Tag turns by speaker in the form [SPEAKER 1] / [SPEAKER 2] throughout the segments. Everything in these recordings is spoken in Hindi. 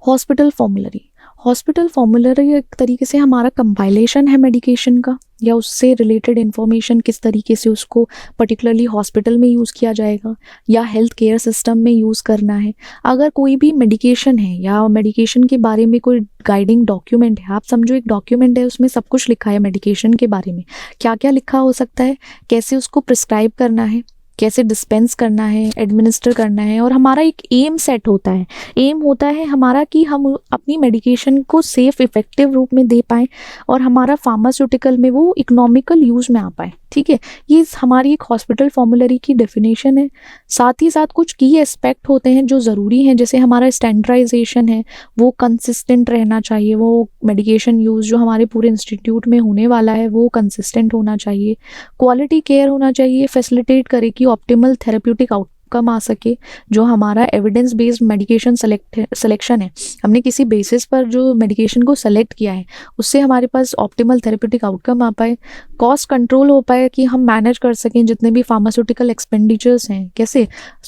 [SPEAKER 1] हॉस्पिटल फॉर्मूलरी, हॉस्पिटल फॉर्मूलरी एक तरीके से हमारा कंपाइलेशन है मेडिकेशन का, या उससे रिलेटेड इन्फॉर्मेशन किस तरीके से उसको पर्टिकुलरली हॉस्पिटल में यूज़ किया जाएगा या हेल्थ केयर सिस्टम में यूज़ करना है। अगर कोई भी मेडिकेशन है या मेडिकेशन के बारे में कोई गाइडिंग डॉक्यूमेंट है, आप समझो एक डॉक्यूमेंट है, उसमें सब कुछ लिखा है मेडिकेशन के बारे में, क्या क्या लिखा हो सकता है, कैसे उसको प्रिस्क्राइब करना है, कैसे डिस्पेंस करना है, एडमिनिस्टर करना है, और हमारा एक एम सेट होता है। एम होता है हमारा कि हम अपनी मेडिकेशन को सेफ इफेक्टिव रूप में दे पाएँ और हमारा फार्मास्यूटिकल में वो इकोनॉमिकल यूज़ में आ पाए। ठीक है, ये हमारी एक हॉस्पिटल फॉर्मूलरी की डेफिनेशन है। साथ ही साथ कुछ की एस्पेक्ट होते हैं जो ज़रूरी हैं, जैसे हमारा स्टैंडर्डाइजेशन है वो कंसिस्टेंट रहना चाहिए, वो मेडिकेशन यूज़ जो हमारे पूरे इंस्टीट्यूट में होने वाला है वो कंसिस्टेंट होना चाहिए। क्वालिटी केयर होना चाहिए, फैसिलिटेट करे कि ऑप्टिमल थेरेप्यूटिक आउटकम आ सके। जो हमारा एविडेंस बेस्ड मेडिकेशन सिलेक्शन है, हमने किसी बेसिस पर जो मेडिकेशन को सेलेक्ट किया है उससे हमारे पास ऑप्टिमल थेरेप्यूटिक आउटकम आ पाए। कॉस्ट कंट्रोल हो पाए कि हम मैनेज कर सकें जितने भी फार्मास्यूटिकल एक्सपेंडिचर्स हैं, कैसे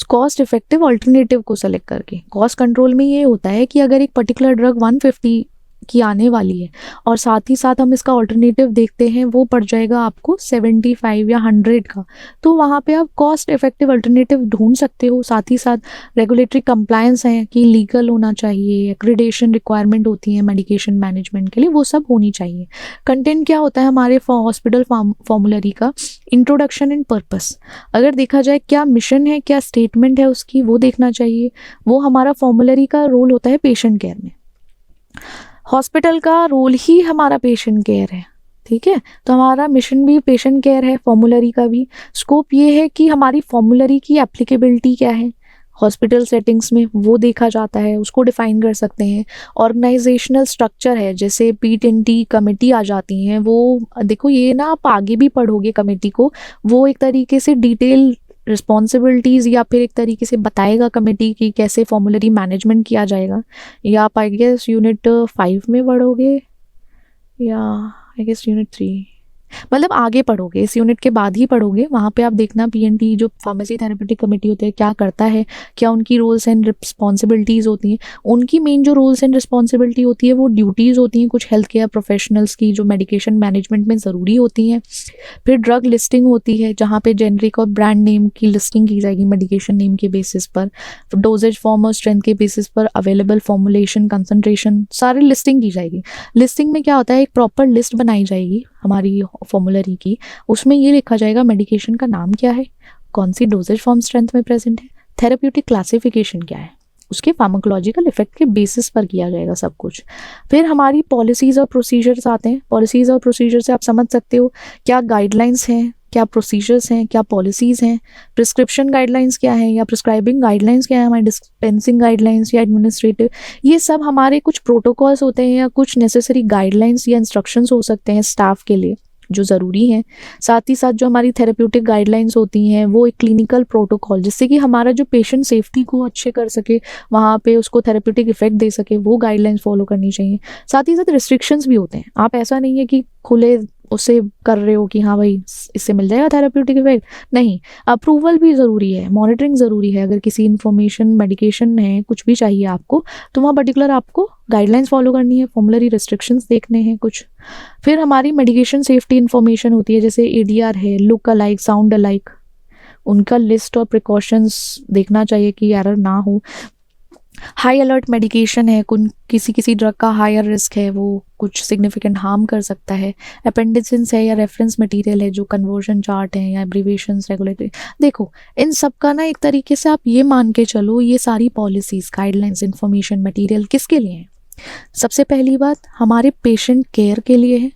[SPEAKER 1] कॉस्ट इफेक्टिव अल्टरनेटिव को सेलेक्ट करके। कॉस्ट कंट्रोल में ये होता है कि अगर एक पर्टिकुलर ड्रग 150 की आने वाली है और साथ ही साथ हम इसका ऑल्टरनेटिव देखते हैं वो पड़ जाएगा आपको 75 या 100 का, तो वहाँ पे आप कॉस्ट इफेक्टिव अल्टरनेटिव ढूंढ सकते हो। साथ ही साथ रेगुलेटरी कंप्लायंस है कि लीगल होना चाहिए, एक्रीडेशन रिक्वायरमेंट होती है मेडिकेशन मैनेजमेंट के लिए, वो सब होनी चाहिए। कंटेंट क्या होता है हमारे हॉस्पिटल फॉर्मूलरी का, इंट्रोडक्शन एंड पर्पस। अगर देखा जाए क्या मिशन है, क्या स्टेटमेंट है उसकी, वो देखना चाहिए। वो हमारा फॉर्मूलरी का रोल होता है पेशेंट केयर में, हॉस्पिटल का रोल ही हमारा पेशेंट केयर है। ठीक है, तो हमारा मिशन भी पेशेंट केयर है, फॉर्मूलरी का भी। स्कोप ये है कि हमारी फॉर्मूलरी की एप्लीकेबिलिटी क्या है हॉस्पिटल सेटिंग्स में, वो देखा जाता है, उसको डिफाइन कर सकते हैं। ऑर्गेनाइजेशनल स्ट्रक्चर है, जैसे P10T कमेटी आ जाती हैं, वो देखो ये ना आप आगे भी पढ़ोगे कमेटी को, वो एक तरीके से डिटेल रिस्पॉन्सिबिलिटीज़ या फिर एक तरीके से बताएगा कमेटी की कैसे फॉर्मूलरी मैनेजमेंट किया जाएगा। या आप आई गेस यूनिट 5 में पढ़ोगे या आई गेस यूनिट 3, मतलब आगे पढ़ोगे, इस यूनिट के बाद ही पढ़ोगे। वहाँ पे आप देखना P&T जो फार्मेसी थेरेपेटिक कमेटी होती है क्या करता है, क्या उनकी रोल्स एंड रिस्पॉन्सिबिलिटीज़ होती हैं। उनकी मेन जो रोल्स एंड रिस्पॉन्सिबिलिटी होती है वो ड्यूटीज़ होती हैं कुछ हेल्थ केयर प्रोफेशनल्स की जो मेडिकेशन मैनेजमेंट में ज़रूरी होती हैं। फिर ड्रग लिस्टिंग होती है जहाँ पे जेनरिक और ब्रांड नेम की लिस्टिंग की जाएगी मेडिकेशन नेम के बेसिस पर, डोजेज फॉर्म और स्ट्रेंथ के बेसिस पर अवेलेबल फॉर्मुलेशन कंसनट्रेशन सारी लिस्टिंग की जाएगी। लिस्टिंग में क्या होता है, एक प्रॉपर लिस्ट बनाई जाएगी हमारी फॉर्मूलरी की, उसमें ये लिखा जाएगा मेडिकेशन का नाम क्या है, कौन सी डोजेज फॉर्म स्ट्रेंथ में प्रेजेंट है, थेरेप्यूटिक क्लासिफिकेशन क्या है, उसके फार्माकोलॉजिकल इफेक्ट के बेसिस पर किया जाएगा सब कुछ। फिर हमारी पॉलिसीज़ और प्रोसीजर्स आते हैं। पॉलिसीज़ और प्रोसीजर से आप समझ सकते हो क्या गाइडलाइंस हैं, क्या प्रोसीजर्स हैं, क्या पॉलिसीज़ हैं, प्रिस्क्रिप्शन गाइडलाइंस क्या है या प्रिस्क्राइबिंग गाइडलाइंस क्या है, हमारी डिस्पेंसिंग गाइडलाइंस या एडमिनिस्ट्रेटिव, ये सब हमारे कुछ प्रोटोकॉल्स होते हैं या कुछ नेसेसरी गाइडलाइंस या इंस्ट्रक्शंस हो सकते हैं स्टाफ के लिए जो ज़रूरी हैं। साथ ही साथ जो हमारी थेरेप्यूटिक गाइडलाइंस होती हैं वो एक क्लिनिकल प्रोटोकॉल, जिससे कि हमारा जो पेशेंट सेफ्टी को अच्छे कर सके, वहाँ पे उसको थेरेप्यूटिक इफेक्ट दे सके, वो गाइडलाइंस फॉलो करनी चाहिए। साथ ही साथ रिस्ट्रिक्शंस भी होते हैं, आप ऐसा नहीं है कि खुले उससे कर रहे हो कि हाँ भाई इससे मिल जाएगा थेरेप्यूटिक इफेक्ट, नहीं, अप्रूवल भी ज़रूरी है, मॉनिटरिंग ज़रूरी है। अगर किसी इन्फॉर्मेशन मेडिकेशन है कुछ भी चाहिए आपको तो वहाँ पर्टिकुलर आपको गाइडलाइंस फॉलो करनी है, फॉर्मुलरी रिस्ट्रिक्शंस देखने हैं कुछ। फिर हमारी मेडिकेशन सेफ्टी इन्फॉर्मेशन होती है, जैसे ADR है, लुक अलाइक साउंड अलाइक, उनका लिस्ट और प्रिकॉशंस देखना चाहिए कि एरर ना हो। हाई अलर्ट मेडिकेशन है, किसी ड्रग का हायर रिस्क है, वो कुछ सिग्निफिकेंट हार्म कर सकता है। अपेंडिसेंस है या रेफरेंस मटेरियल है जो कन्वर्जन चार्ट है या एब्रीविएशंस रेगुलेटरी, देखो इन सब का ना एक तरीके से आप ये मान के चलो ये सारी पॉलिसीज़ गाइडलाइंस इन्फॉर्मेशन मटेरियल किसके लिए हैं। सबसे पहली बात हमारे पेशेंट केयर के लिए है,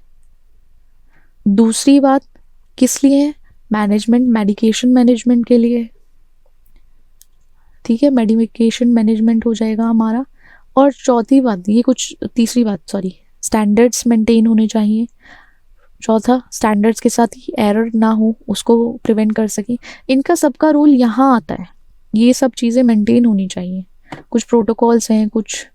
[SPEAKER 1] दूसरी बात किस लिए है, मैनेजमेंट मेडिकेशन मैनेजमेंट के लिए, ठीक है, मेडिकेशन मैनेजमेंट हो जाएगा हमारा। और चौथी बात ये कुछ तीसरी बात सॉरी स्टैंडर्ड्स मेंटेन होने चाहिए। चौथा स्टैंडर्ड्स के साथ ही एरर ना हो उसको प्रिवेंट कर सकें, इनका सबका रोल यहाँ आता है। ये सब चीज़ें मेंटेन होनी चाहिए, कुछ प्रोटोकॉल्स हैं, कुछ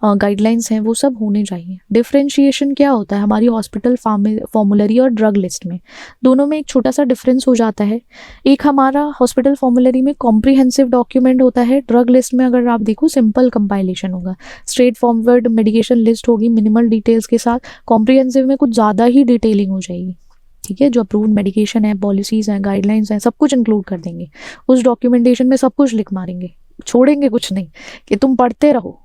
[SPEAKER 1] गाइडलाइंस हैं वो सब होने चाहिए। डिफरेंशिएशन क्या होता है हमारी हॉस्पिटल फॉर्मूलरी और ड्रग लिस्ट में, दोनों में एक छोटा सा डिफरेंस हो जाता है। एक हमारा हॉस्पिटल फॉर्मूलरी में कॉम्प्रिहेंसिव डॉक्यूमेंट होता है, ड्रग लिस्ट में अगर आप देखो सिंपल कंपाइलेशन होगा, स्ट्रेट फॉरवर्ड मेडिकेशन लिस्ट होगी मिनिमल डिटेल्स के साथ। कॉम्प्रिहेंसिव में कुछ ज़्यादा ही डिटेलिंग हो जाएगी, ठीक है, जो अप्रूव्ड मेडिकेशन है, पॉलिसीज़ हैं, गाइडलाइंस हैं, सब कुछ इंक्लूड कर देंगे उस डॉक्यूमेंटेशन में, सब कुछ लिख मारेंगे, छोड़ेंगे कुछ नहीं कि तुम पढ़ते रहो।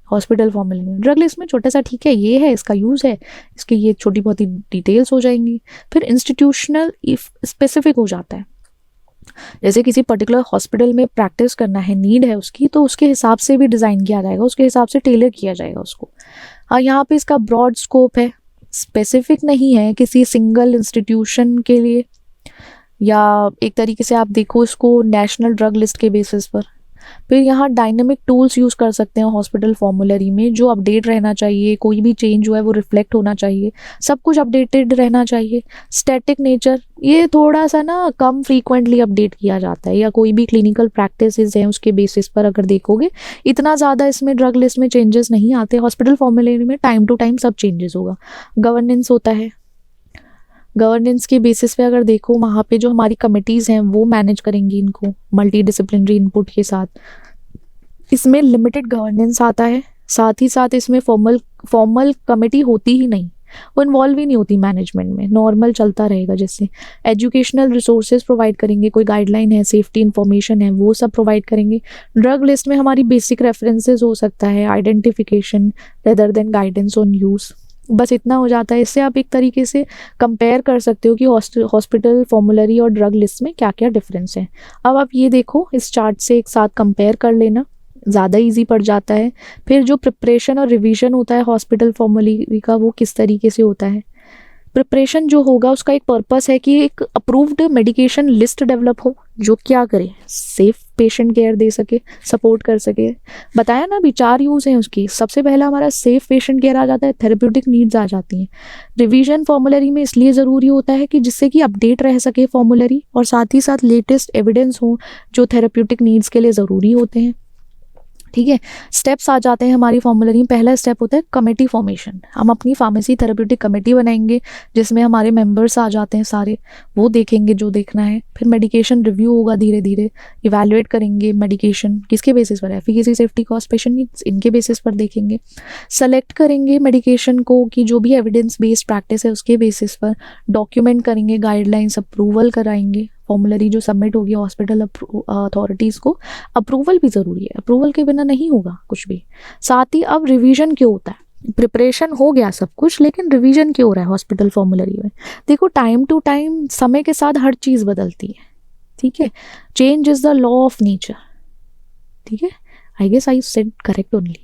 [SPEAKER 1] हॉस्पिटल फॉर्मूले में ड्रग लिस्ट में छोटा सा ठीक है, ये है, इसका यूज़ है, इसकी ये छोटी बहुत ही डिटेल्स हो जाएंगी। फिर इंस्टीट्यूशनल स्पेसिफिक हो जाता है, जैसे किसी पर्टिकुलर हॉस्पिटल में प्रैक्टिस करना है, नीड है उसकी, तो उसके हिसाब से भी डिज़ाइन किया जाएगा, उसके हिसाब से टेलर किया जाएगा उसको। हाँ, यहाँ पे इसका ब्रॉड स्कोप है, स्पेसिफिक नहीं है किसी सिंगल इंस्टीट्यूशन के लिए, या एक तरीके से आप देखो इसको नेशनल ड्रग लिस्ट के बेसिस पर। फिर यहाँ डायनेमिक टूल्स यूज़ कर सकते हैं हॉस्पिटल फॉर्मूलरी में, जो अपडेट रहना चाहिए, कोई भी चेंज हुआ है वो रिफ्लेक्ट होना चाहिए, सब कुछ अपडेटेड रहना चाहिए। स्टैटिक नेचर, ये थोड़ा सा ना कम फ्रीक्वेंटली अपडेट किया जाता है, या कोई भी क्लिनिकल प्रैक्टिसेस हैं उसके बेसिस पर अगर देखोगे, इतना ज़्यादा इसमें ड्रग लिस्ट में चेंजेस नहीं आते। हॉस्पिटल फॉर्मूलरी में टाइम टू टाइम सब चेंजेस होगा। गवर्नेंस होता है, गवर्नेंस के बेसिस पे अगर देखो वहाँ पे जो हमारी कमिटीज़ हैं वो मैनेज करेंगी इनको मल्टी डिसिप्लिनरी इनपुट के साथ। इसमें लिमिटेड गवर्नेंस आता है, साथ ही साथ इसमें फॉर्मल कमेटी होती ही नहीं, वो इन्वॉल्व ही नहीं होती मैनेजमेंट में, नॉर्मल चलता रहेगा। जैसे एजुकेशनल रिसोर्सेज प्रोवाइड करेंगे, कोई गाइडलाइन है, सेफ्टी इन्फॉर्मेशन है, वो सब प्रोवाइड करेंगे। ड्रग लिस्ट में हमारी बेसिक रेफरेंसेज हो सकता है, identification rather than guidance on use, बस इतना हो जाता है। इससे आप एक तरीके से कंपेयर कर सकते हो कि हॉस्पिटल फॉर्मूलरी और ड्रग लिस्ट में क्या क्या डिफरेंस है। अब आप ये देखो, इस चार्ट से एक साथ कंपेयर कर लेना, ज़्यादा इजी पड़ जाता है। फिर जो प्रिपरेशन और रिवीजन होता है हॉस्पिटल फॉर्मूलरी का, वो किस तरीके से होता है। प्रिपरेशन जो होगा उसका एक पर्पस है कि एक अप्रूव्ड मेडिकेशन लिस्ट डेवलप हो, जो क्या करे, सेफ पेशेंट केयर दे सके, सपोर्ट कर सके। बताया ना, अभी 4 यूज़ हैं उसकी। सबसे पहला हमारा सेफ पेशेंट केयर आ जाता है, थेरेप्यूटिक नीड्स आ जाती हैं। रिवीजन फॉर्मूलरी में इसलिए ज़रूरी होता है कि जिससे कि अपडेट रह सके फॉर्मूलरी, और साथ ही साथ लेटेस्ट एविडेंस हो जो थेरेप्यूटिक नीड्स के लिए ज़रूरी होते हैं, ठीक है। स्टेप्स आ जाते हैं हमारी फॉर्मूलरी में। पहला स्टेप होता है कमेटी फॉर्मेशन। हम अपनी फार्मेसी थेरेप्यूटिक कमेटी बनाएंगे जिसमें हमारे मेंबर्स आ जाते हैं सारे, वो देखेंगे जो देखना है। फिर मेडिकेशन रिव्यू होगा, धीरे धीरे इवैल्यूएट करेंगे मेडिकेशन किसके बेसिस पर, efficacy, safety, cost, patient needs, इनके बेसिस पर देखेंगे। सेलेक्ट करेंगे मेडिकेशन को कि जो भी एविडेंस बेस्ड प्रैक्टिस है उसके बेसिस पर डॉक्यूमेंट करेंगे, गाइडलाइंस अप्रूवल कराएंगे। फॉर्मूलरी जो सबमिट होगी हॉस्पिटल अथॉरिटीज़ को, अप्रूवल भी ज़रूरी है, अप्रूवल के बिना नहीं होगा कुछ भी। साथ ही अब रिवीजन क्यों होता है, प्रिपरेशन हो गया सब कुछ, लेकिन रिवीजन क्यों हो रहा है हॉस्पिटल फॉर्मूलरी में। देखो, टाइम टू टाइम समय के साथ हर चीज़ बदलती है, ठीक है। Change is the law of nature, ठीक है। I guess I said correct only.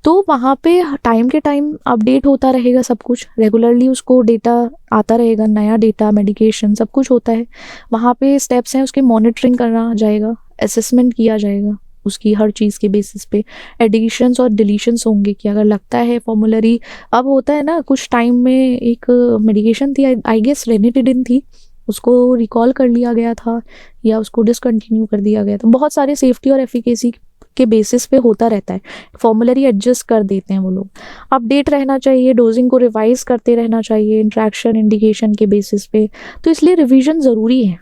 [SPEAKER 1] तो वहाँ पे टाइम के टाइम अपडेट होता रहेगा सब कुछ, रेगुलरली उसको डेटा आता रहेगा, नया डेटा, मेडिकेशन, सब कुछ होता है। वहाँ पे स्टेप्स हैं, उसकी मॉनिटरिंग करना जाएगा, असेसमेंट किया जाएगा उसकी हर चीज़ के बेसिस पे। एडिशंस और डिलीशंस होंगे कि अगर लगता है फॉर्मूलरी, अब होता है ना कुछ टाइम में एक मेडिकेशन थी, आई गेस रेनिटिडिन थी, उसको रिकॉल कर लिया गया था या उसको डिसकंटिन्यू कर दिया गया था। बहुत सारे सेफ्टी और एफिकेसी के बेसिस पे होता रहता है, फॉर्मूलरी एडजस्ट कर देते हैं वो लोग। अपडेट रहना चाहिए, डोजिंग को रिवाइज करते रहना चाहिए इंट्रैक्शन इंडिकेशन के बेसिस पे, तो इसलिए रिवीजन ज़रूरी है,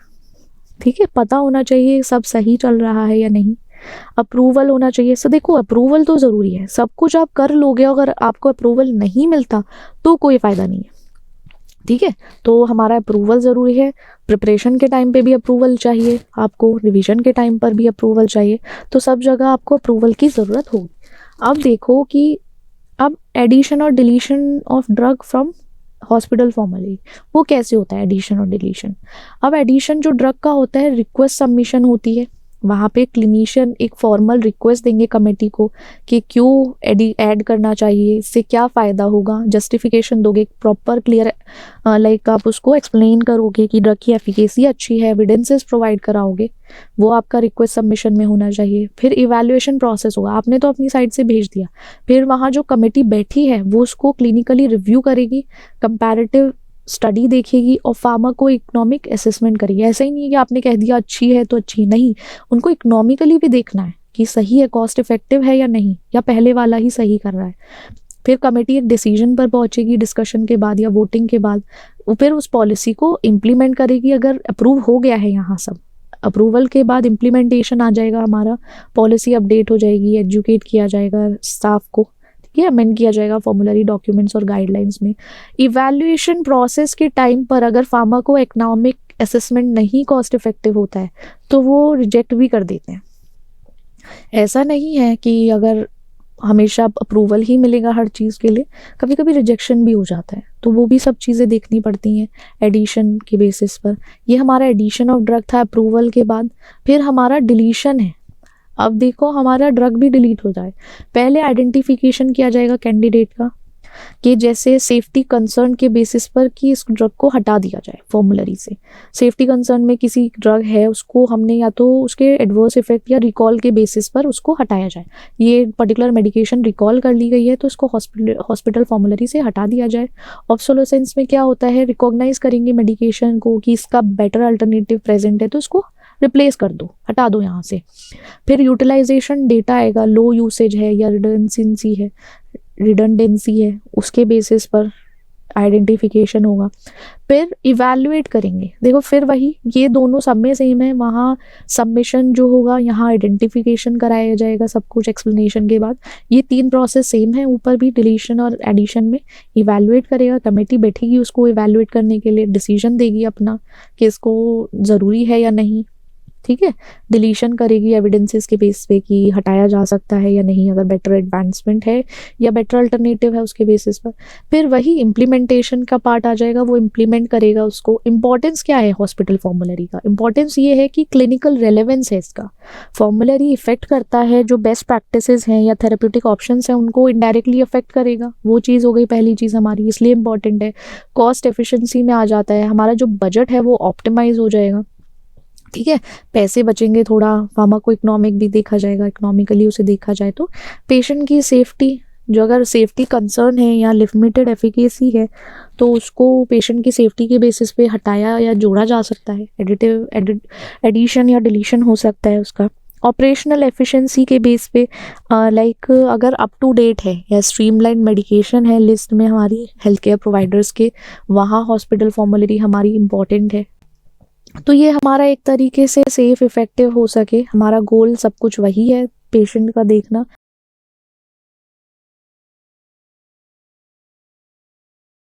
[SPEAKER 1] ठीक है। पता होना चाहिए सब सही चल रहा है या नहीं। अप्रूवल होना चाहिए। सो देखो, अप्रूवल तो ज़रूरी है, सब कुछ आप कर लोगे, अगर आपको अप्रूवल नहीं मिलता तो कोई फ़ायदा नहीं है, ठीक है। तो हमारा अप्रूवल ज़रूरी है। प्रिपरेशन के टाइम पे भी अप्रूवल चाहिए आपको, रिवीजन के टाइम पर भी अप्रूवल चाहिए, तो सब जगह आपको अप्रूवल की ज़रूरत होगी। अब देखो कि अब एडिशन और deletion of drug from hospital formulary, वो कैसे होता है एडिशन और डिलीशन। अब एडिशन जो ड्रग का होता है, रिक्वेस्ट सबमिशन होती है, वहाँ पे क्लिनिशियन एक फॉर्मल रिक्वेस्ट देंगे कमेटी को कि क्यों ऐड करना चाहिए, इससे क्या फ़ायदा होगा, जस्टिफिकेशन दोगे, प्रॉपर क्लियर लाइक आप उसको एक्सप्लेन करोगे कि ड्रग की एफिकेसी अच्छी है, एविडेंसेस प्रोवाइड कराओगे, वो आपका रिक्वेस्ट सबमिशन में होना चाहिए। फिर इवैल्यूएशन प्रोसेस होगा, आपने तो अपनी साइड से भेज दिया, फिर वहाँ जो कमेटी बैठी है वो उसको क्लिनिकली रिव्यू करेगी, कंपैरेटिव स्टडी देखेगी और फार्माको इकोनॉमिक असेसमेंट करेगी। ऐसा ही नहीं है कि आपने कह दिया अच्छी है तो अच्छी, नहीं, उनको इकोनॉमिकली भी देखना है कि सही है, कॉस्ट इफेक्टिव है या नहीं, या पहले वाला ही सही कर रहा है। फिर कमेटी एक डिसीजन पर पहुंचेगी डिस्कशन के बाद या वोटिंग के बाद, फिर उस पॉलिसी को इम्प्लीमेंट करेगी। अगर अप्रूव हो गया है यहाँ सब, अप्रूवल के बाद इम्प्लीमेंटेशन आ जाएगा हमारा, पॉलिसी अपडेट हो जाएगी, एजुकेट किया जाएगा स्टाफ को, ठीक है, अमेंड किया जाएगा फॉर्मुलरी डॉक्यूमेंट्स और गाइडलाइंस में। इवैल्यूएशन प्रोसेस के टाइम पर अगर फार्माको इकोनॉमिक असेसमेंट नहीं कॉस्ट इफेक्टिव होता है तो वो रिजेक्ट भी कर देते हैं। ऐसा नहीं है कि अगर हमेशा अप्रूवल ही मिलेगा हर चीज़ के लिए, कभी कभी रिजेक्शन भी हो जाता है, तो वो भी सब चीज़ें देखनी पड़ती हैं एडिशन के बेसिस पर। ये हमारा एडिशन ऑफ ड्रग था अप्रूवल के बाद। फिर हमारा डिलीशन है। अब देखो हमारा ड्रग भी डिलीट हो जाए, पहले आइडेंटिफिकेशन किया जाएगा कैंडिडेट का, कि जैसे सेफ्टी कंसर्न के बेसिस पर कि इस ड्रग को हटा दिया जाए फॉर्मुलरी से। सेफ्टी कंसर्न में किसी ड्रग है उसको हमने या तो उसके एडवर्स इफेक्ट या रिकॉल के बेसिस पर उसको हटाया जाए। ये पर्टिकुलर मेडिकेशन रिकॉल कर ली गई है तो इसको हॉस्पिटल फॉर्मुलरी से हटा दिया जाए। ऑब्सोलेसेंस में क्या होता है, रिकॉग्नाइज करेंगे मेडिकेशन को कि इसका बेटर अल्टरनेटिव प्रेजेंट है तो उसको रिप्लेस कर दो, हटा दो यहाँ से। फिर यूटिलाइजेशन डेटा आएगा, लो यूसेज है या रिडंडेंसी है, उसके बेसिस पर आइडेंटिफिकेशन होगा। फिर इवैल्यूएट करेंगे, देखो फिर वही, ये दोनों सब में सेम है। वहाँ सबमिशन जो होगा, यहाँ आइडेंटिफिकेशन कराया जाएगा सब कुछ एक्सप्लेनेशन के बाद। ये 3 प्रोसेस सेम है, ऊपर भी डिलीशन और एडिशन में। इवैल्यूएट करेगा, कमेटी बैठेगी उसको इवैल्यूएट करने के लिए, डिसीजन देगी अपना कि इसको ज़रूरी है या नहीं, ठीक है। डिलीशन करेगी एविडेंसेस के बेस पे कि हटाया जा सकता है या नहीं, अगर बेटर एडवांसमेंट है या बेटर अल्टरनेटिव है उसके बेसिस पर। फिर वही इम्प्लीमेंटेशन का पार्ट आ जाएगा, वो इम्प्लीमेंट करेगा उसको। इंपॉर्टेंस क्या है हॉस्पिटल फॉर्मुलरी का? इंपॉर्टेंस ये है कि क्लिनिकल रेलेवेंस है इसका। फॉर्मुलरी इफेक्ट करता है जो बेस्ट प्रैक्टिसेस हैं या थेरेप्यूटिक ऑप्शंस हैं उनको इनडायरेक्टली अफेक्ट करेगा, वो चीज़ हो गई पहली चीज़ हमारी, इसलिए इंपॉर्टेंट है। कॉस्ट एफिशिएंसी में आ जाता है, हमारा जो बजट है वो ऑप्टिमाइज हो जाएगा, ठीक है, पैसे बचेंगे थोड़ा। फार्माको इकोनॉमिक भी देखा जाएगा, इकोनॉमिकली उसे देखा जाए तो। पेशेंट की सेफ्टी, जो अगर सेफ्टी कंसर्न है या लिमिटेड एफिकेसी है तो उसको पेशेंट की सेफ्टी के बेसिस पे हटाया या जोड़ा जा सकता है, एडिशन या डिलीशन हो सकता है उसका। ऑपरेशनल एफिशिएंसी के बेस पे लाइक अगर अप टू डेट है या स्ट्रीमलाइन मेडिकेशन है लिस्ट में हमारी हेल्थ केयर प्रोवाइडर्स के, वहाँ हॉस्पिटल फॉर्मुलरी हमारी इम्पॉर्टेंट है। तो ये हमारा एक तरीके से सेफ इफेक्टिव हो सके, हमारा गोल सब कुछ वही है, पेशेंट का देखना।